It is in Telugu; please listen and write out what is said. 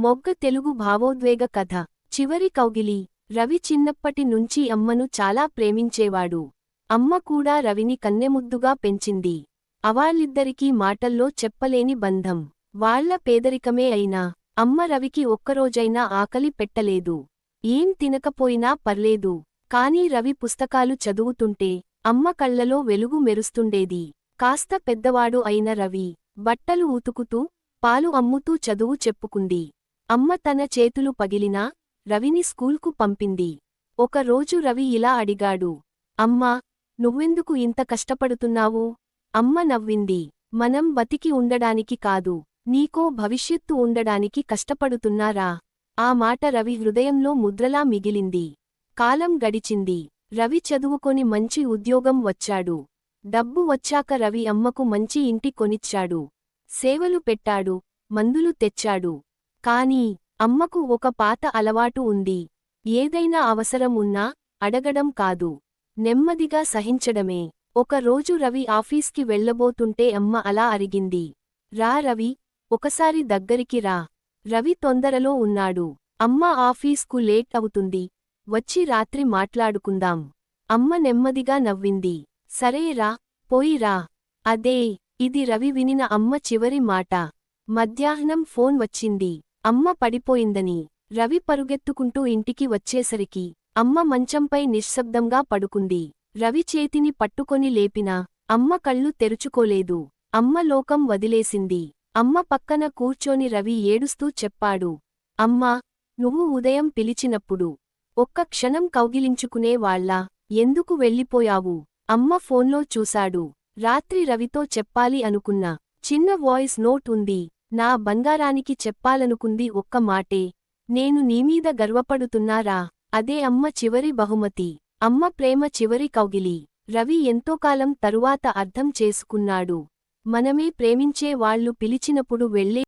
మొగ్గ తెలుగు భావోద్వేగ కథ. చివరి కౌగిలి. రవి చిన్నప్పటి నుంచి అమ్మను చాలా ప్రేమించేవాడు. అమ్మ కూడా రవిని కన్నెముద్దుగా పెంచింది. అవాళ్ళిద్దరికీ మాటల్లో చెప్పలేని బంధం. వాళ్ల పేదరికమే అయినా అమ్మ రవికి ఒక్కరోజైనా ఆకలి పెట్టలేదు. ఏం తినకపోయినా పర్లేదు, కాని రవి పుస్తకాలు చదువుతుంటే అమ్మ కళ్లలో వెలుగు మెరుస్తుండేది. కాస్త పెద్దవాడు అయిన రవి బట్టలు ఉతుకుతూ, పాలు అమ్ముతూ చదువు చెప్పుకుంది. అమ్మ తన చేతులు పగిలినా రవిని స్కూల్కు పంపింది. ఒక రోజు రవి ఇలా అడిగాడు, అమ్మా, నువ్వెందుకు ఇంత కష్టపడుతున్నావు? అమ్మ నవ్వింది. మనం బతికి ఉండడానికి కాదు, నీకో భవిష్యత్తు ఉండడానికి కష్టపడుతున్నారా? ఆ మాట రవి హృదయంలో ముద్రలా మిగిలింది. కాలం గడిచింది. రవి చదువుకొని మంచి ఉద్యోగం వచ్చాడు. డబ్బు వచ్చాక రవి అమ్మకు మంచి ఇంటి కొనిచ్చాడు. సేవలు పెట్టాడు, మందులు తెచ్చాడు. కాని అమ్మకు ఒక పాత అలవాటు ఉంది. ఏదైనా అవసరం ఉన్నా అడగడం కాదు, నెమ్మదిగా సహించడమే. ఒక రోజు రవి ఆఫీస్కి వెళ్లబోతుంటే అమ్మ అలా అరిగింది, రా రవి, ఒకసారి దగ్గరికి రా. రవి తొందరలో ఉన్నాడు. అమ్మ ఆఫీస్కు లేట్ అవుతుంది, వచ్చి రాత్రి మాట్లాడుకుందాం. అమ్మ నెమ్మదిగా నవ్వింది, సరేరా, పోయిరా. అదే, ఇది రవి వినిన అమ్మ చివరి మాట. మధ్యాహ్నం ఫోన్ వచ్చింది, అమ్మ పడిపోయిందని. రవి పరుగెత్తుకుంటూ ఇంటికి వచ్చేసరికి అమ్మ మంచంపై నిశ్శబ్దంగా పడుకుంది. రవి చేతిని పట్టుకొని లేపినా అమ్మ కళ్ళు తెరుచుకోలేదు. అమ్మ లోకం వదిలేసింది. అమ్మ పక్కన కూర్చొని రవి ఏడుస్తూ చెప్పాడు, అమ్మా, నువ్వు ఉదయం పిలిచినప్పుడు ఒక్క క్షణం కౌగిలించుకునే వాళ్ళా ఎందుకు వెళ్ళిపోయావు? అమ్మ ఫోన్లో చూశాడు. రాత్రి రవితో చెప్పాలి అనుకున్న చిన్న వాయిస్ నోట్ ఉంది. నా బంగారానికి చెప్పాలనుకుంది ఒక్క మాటే, నేను నీమీద గర్వపడుతున్నారా? అదే అమ్మ చివరి బహుమతి. అమ్మ ప్రేమ చివరి కౌగిలి. రవి ఎంతోకాలం తరువాత అర్థం చేసుకున్నాడు, మనమే ప్రేమించే వాళ్ళు పిలిచినప్పుడు వెళ్ళే